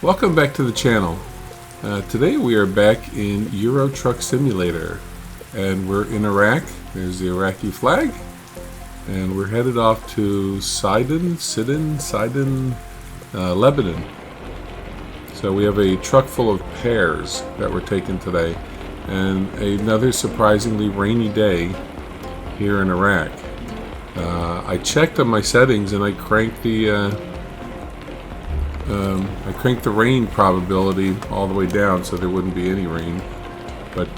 Welcome back to the channel. Today we are back in Euro Truck Simulator, and we're in Iraq. There's the Iraqi flag, and we're headed off to Sidon, Lebanon. So we have a truck full of pears that we're taking today, and another surprisingly rainy day here in Iraq. I checked on my settings and I cranked the rain probability all the way down so there wouldn't be any rain. But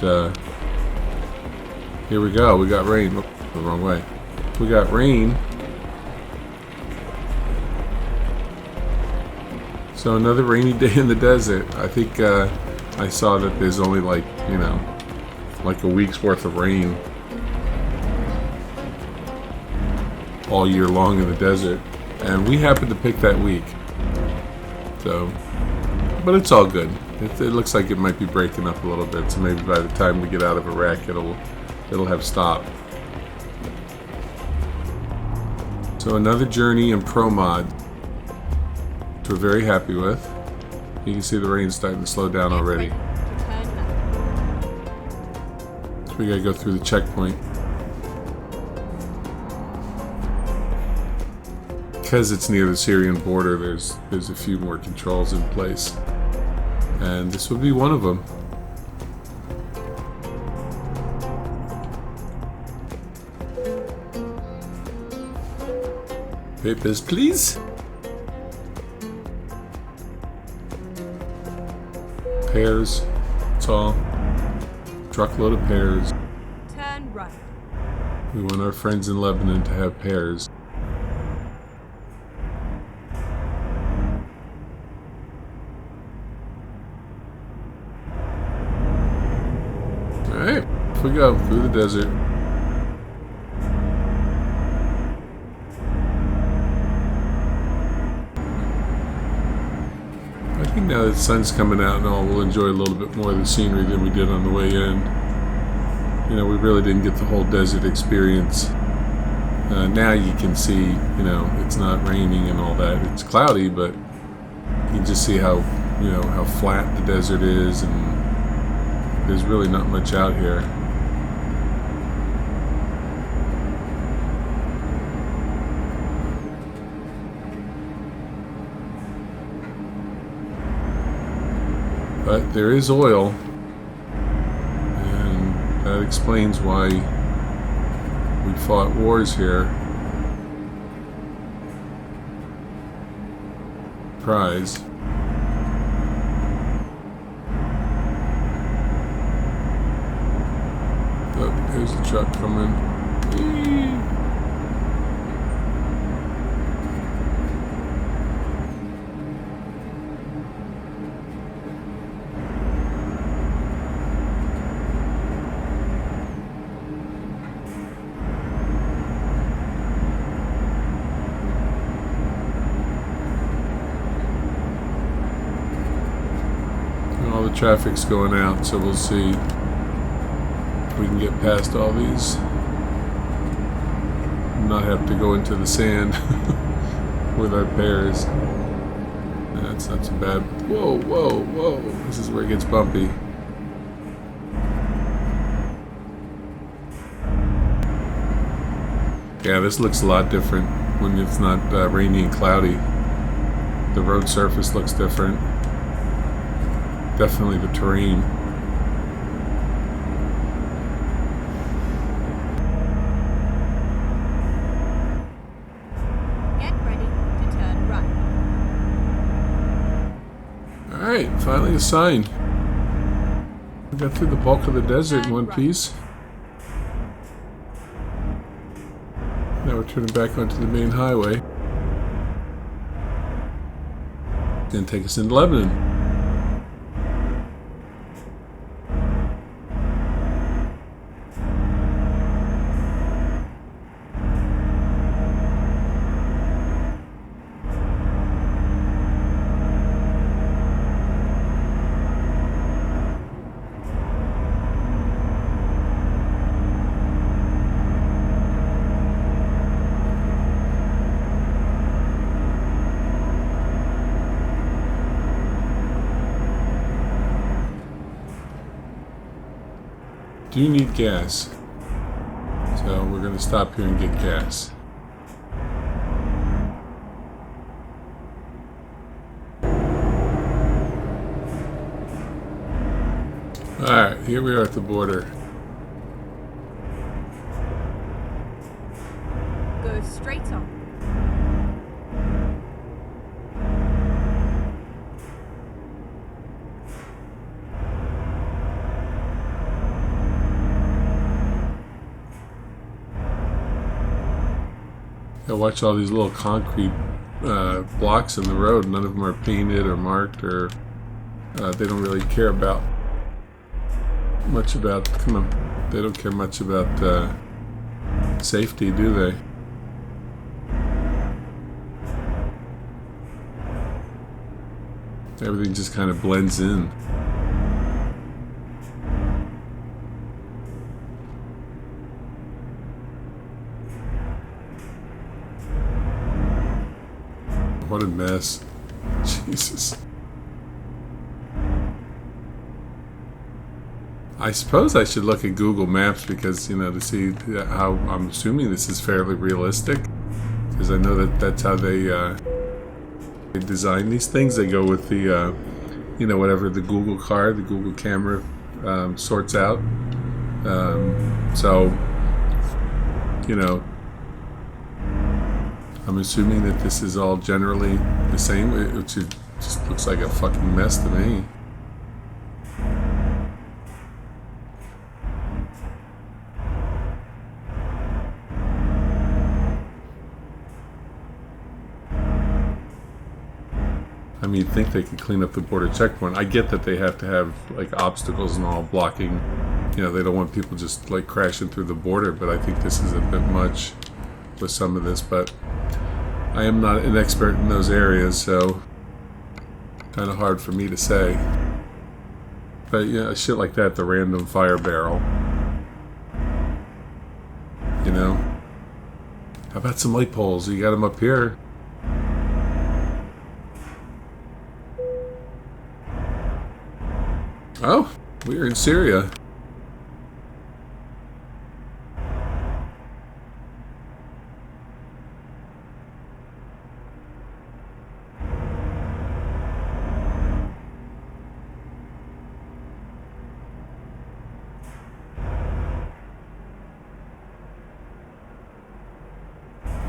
here we go. We got rain. Oh, the wrong way. We got rain. So another rainy day in the desert. I think I saw that there's only like a week's worth of rain all year long in the desert, and we happened to pick that week. So, but it's all good. It looks like it might be breaking up a little bit, so maybe by the time we get out of Iraq, it'll have stopped. So another journey in PROMODS, which we're very happy with. You can see the rain starting to slow down already. So we gotta go through the checkpoint. Because it's near the Syrian border, there's a few more controls in place, and this would be one of them. Papers, please. Pears. That's all. Truckload of pears. Turn right. We want our friends in Lebanon to have pears. Alright, off we go through the desert. I think now that the sun's coming out and all, we'll enjoy a little bit more of the scenery than we did on the way in. We really didn't get the whole desert experience. Now you can see, it's not raining and all that. It's cloudy, but you can just see how, how flat the desert is, and there's really not much out here. But there is oil, and that explains why we fought wars here. Prize. Oh, there's a truck coming. All the traffic's going out, so we'll see if we can get past all these and not have to go into the sand with our pears. That's not too bad. Whoa, whoa, whoa. This is where it gets bumpy. Yeah, this looks a lot different when it's not rainy and cloudy. The road surface looks different. Definitely the terrain. Get ready to turn right. Alright, finally a sign. We got through the bulk of the desert in one piece. Now we're turning back onto the main highway. It's gonna take us into Lebanon. do need gas. So we're going to stop here and get gas. Alright, here we are at the border. Go straight on. I watch all these little concrete blocks in the road. None of them are painted or marked, or they don't really care about much about. Come on, they don't care much about safety, do they? Everything just kind of blends in. What a mess. Jesus. I suppose I should look at Google Maps because, you know, to see how, I'm assuming this is fairly realistic. Because I know that that's how they design these things. They go with the, you know, whatever the Google car, the Google camera sorts out. So, you know, I'm assuming that this is all generally the same, which just looks like a fucking mess to me. I mean, you'd think they could clean up the border checkpoint. I get that they have to have like obstacles and all blocking. You know, they don't want people just like crashing through the border, but I think this is a bit much with some of this, but I am not an expert in those areas, so kind of hard for me to say. But yeah, shit like that, the random fire barrel. You know? How about some light poles? You got them up here. Oh, we're in Syria.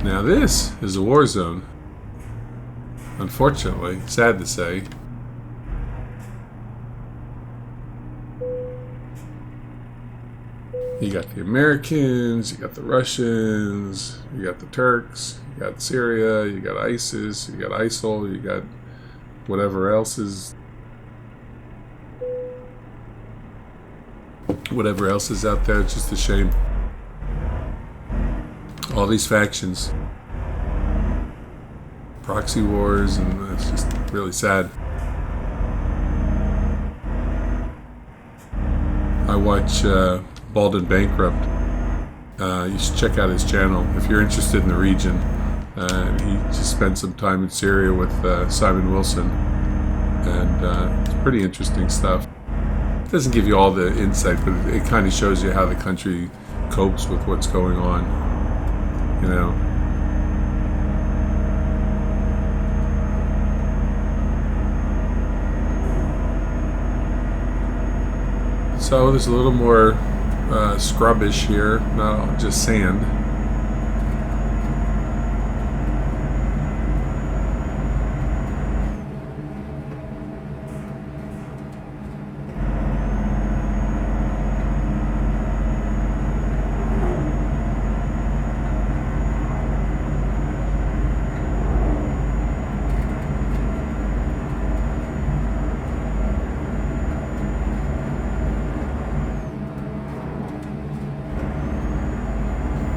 Now this is a war zone. Unfortunately, sad to say. You got the Americans, you got the Russians, you got the Turks, you got Syria, you got ISIS, you got ISIL, you got whatever else is out there. It's just a shame. All these factions, proxy wars, and it's just really sad. I watch Bald and Bankrupt. You should check out his channel if you're interested in the region. He just spent some time in Syria with Simon Wilson, and it's pretty interesting stuff. It doesn't give you all the insight, but it kind of shows you how the country copes with what's going on. You know. So there's a little more scrubbish here, not just sand.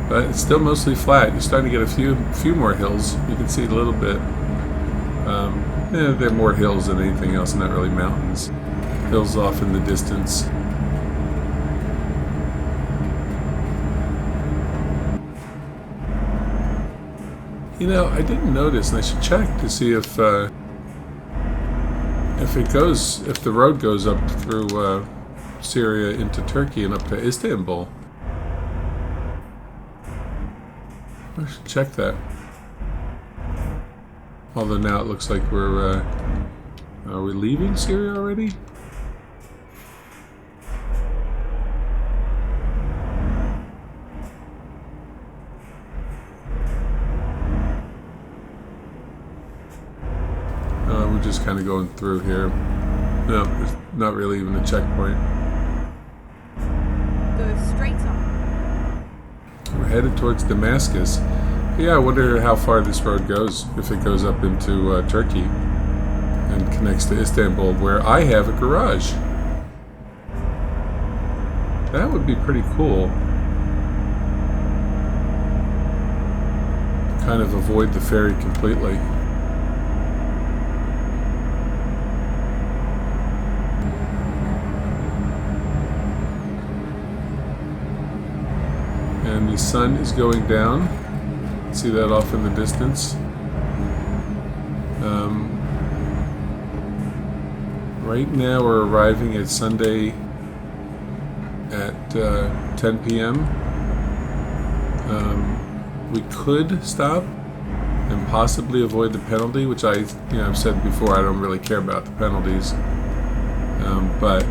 But it's still mostly flat. You're starting to get a few more hills. You can see a little bit. There are more hills than anything else, not really mountains. Hills off in the distance. You know, I didn't notice, and I should check to see if the road goes up through Syria into Turkey and up to Istanbul. I should check that. Although now it looks like we're, are we leaving Syria already? We're just kind of going through here. No, there's not really even a checkpoint. Go straight on. We're headed towards Damascus. Yeah, I wonder how far this road goes, if it goes up into Turkey and connects to Istanbul, where I have a garage. That would be pretty cool. Kind of avoid the ferry completely. And the sun is going down. See that off in the distance. Right now we're arriving at Sunday at 10 p.m. We could stop and possibly avoid the penalty, which I've said before, I don't really care about the penalties. But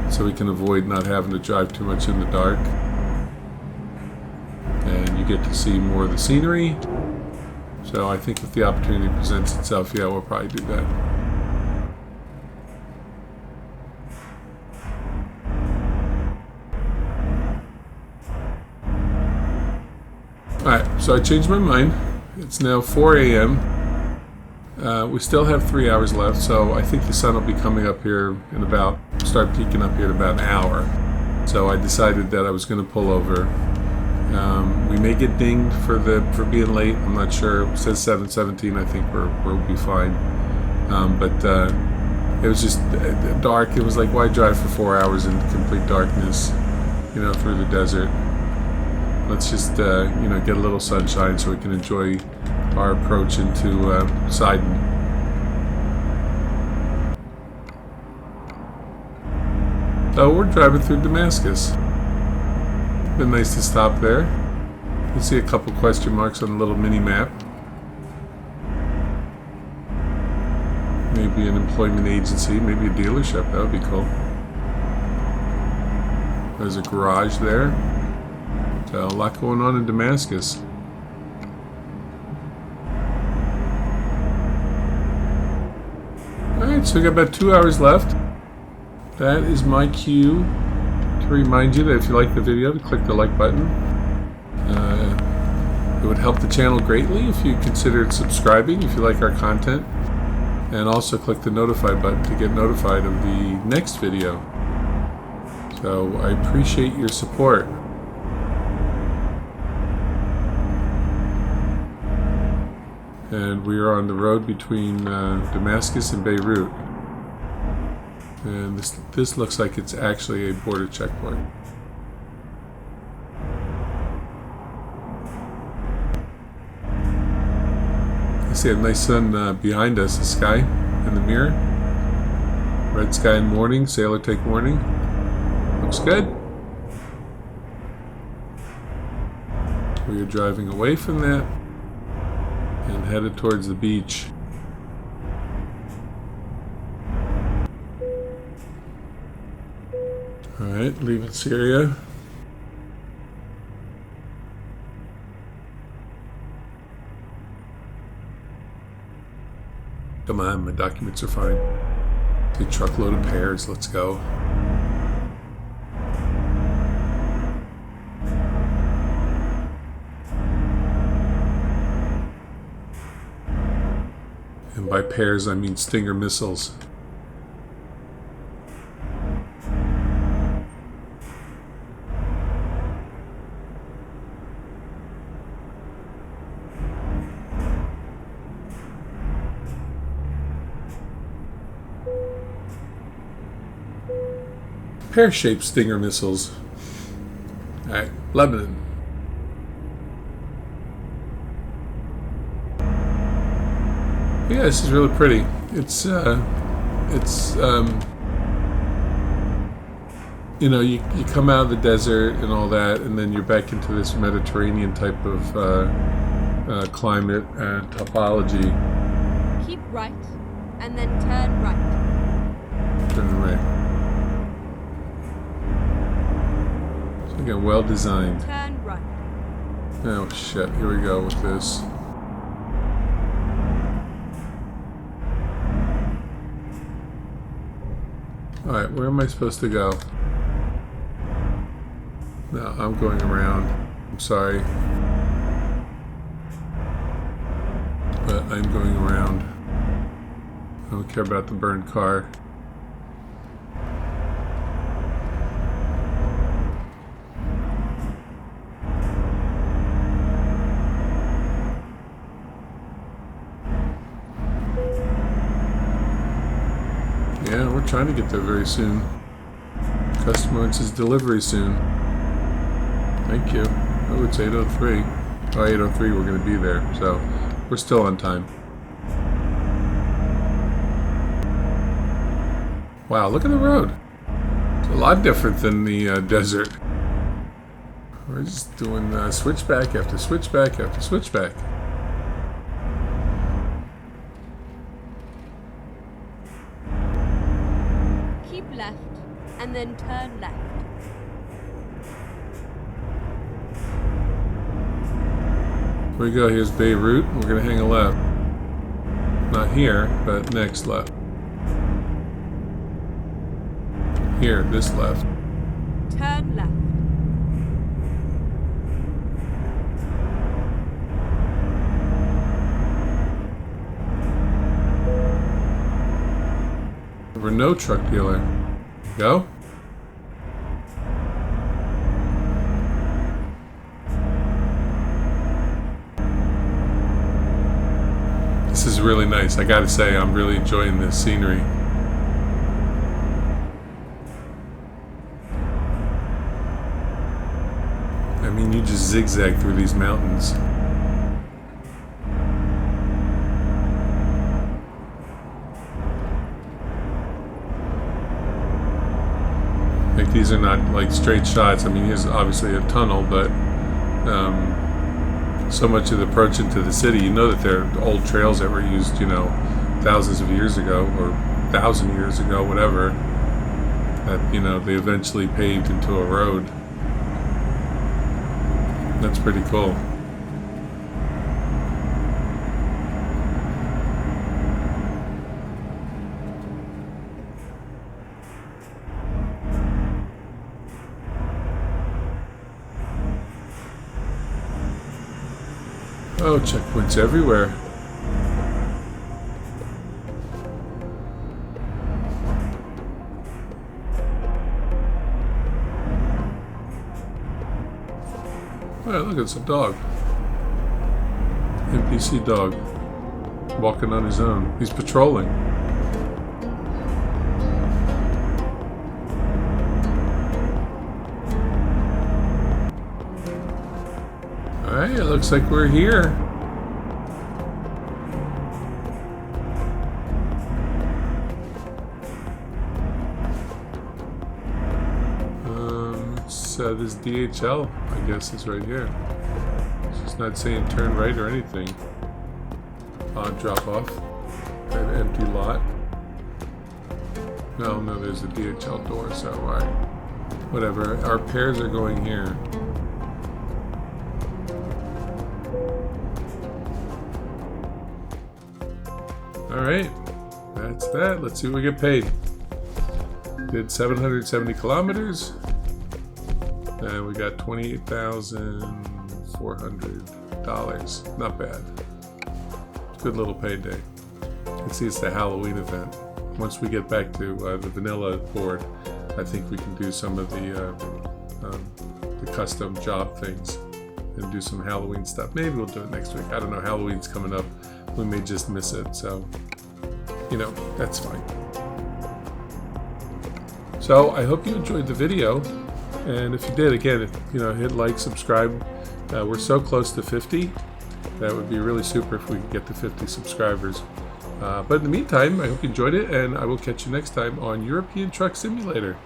so we can avoid not having to drive too much in the dark. And you get to see more of the scenery. So I think if the opportunity presents itself, yeah, we'll probably do that. Alright, so I changed my mind. It's now 4 a.m. We still have 3 hours left, so I think the sun will be coming up here in start peeking up here in about an hour. So I decided that I was going to pull over. We may get dinged for being late. I'm not sure. It says 7:17. I think we'll be fine. But it was just dark. It was like, why drive for 4 hours in complete darkness, through the desert? Let's just get a little sunshine so we can enjoy our approach into Sidon. Oh, we're driving through Damascus. Been nice to stop there. You can see a couple question marks on the little mini map. Maybe an employment agency, maybe a dealership. That would be cool. There's a garage there. So a lot going on in Damascus. Alright, so we got about 2 hours left. That is my cue to remind you that if you like the video, to click the like button. It would help the channel greatly if you considered subscribing if you like our content. And also click the notify button to get notified of the next video. So I appreciate your support. And we are on the road between Damascus and Beirut. And this looks like it's actually a border checkpoint. I see a nice sun behind us, the sky in the mirror. Red sky in morning, sailor take warning. Looks good. We are driving away from that and headed towards the beach. Alright, leaving Syria. Come on, my documents are fine. A truckload of pears, let's go. And by pears, I mean Stinger missiles. Pear-shaped Stinger missiles. Alright, Lebanon. Yeah, this is really pretty. It's you know, you come out of the desert and all that, and then you're back into this Mediterranean type of climate and topology. Keep right, and then turn right. Turn right. So again, well designed. Turn right. Oh shit, here we go with this. Alright, where am I supposed to go? No, I'm going around. I'm sorry. But I'm going around. I don't care about the burned car. Yeah, we're trying to get there very soon. Customer wants his delivery soon. Thank you. Oh, it's 8:03. Oh, 8:03 we're going to be there, so we're still on time. Wow, look at the road. It's a lot different than the desert. We're just doing switchback after switchback after switchback. Keep left, and then turn left. Here we go, here's Beirut. We're going to hang a left. Not here, but next left. Here, this left. Turn left. Renault truck dealer. Go. This is really nice. I gotta say, I'm really enjoying this scenery. I mean, you just zigzag through these mountains. Like, these are not like straight shots. I mean, here's obviously a tunnel, but so much of the approach into the city, you know that they're old trails that were used, you know, thousands of years ago, or 1,000 years ago, whatever, that, you know, they eventually paved into a road. That's pretty cool. Oh, checkpoints everywhere. Oh, look, it's a dog. NPC dog. Walking on his own. He's patrolling. Alright, it looks like we're here. So this DHL, I guess, is right here. It's just not saying turn right or anything. Odd drop off. An empty lot. No, there's a DHL door, so alright. Whatever. Our pairs are going here. Alright. That's that. Let's see what we get paid. Did 770 kilometers. And we got $28,400. Not bad. Good little payday. Let's see, it's the Halloween event. Once we get back to the vanilla board, I think we can do some of the custom job things and do some Halloween stuff. Maybe we'll do it next week. I don't know. Halloween's coming up. We may just miss it. So, you know, that's fine. So I hope you enjoyed the video. And if you did, again, you know, hit like, subscribe. We're so close to 50. That would be really super if we could get to 50 subscribers. But in the meantime, I hope you enjoyed it, and I will catch you next time on European Truck Simulator.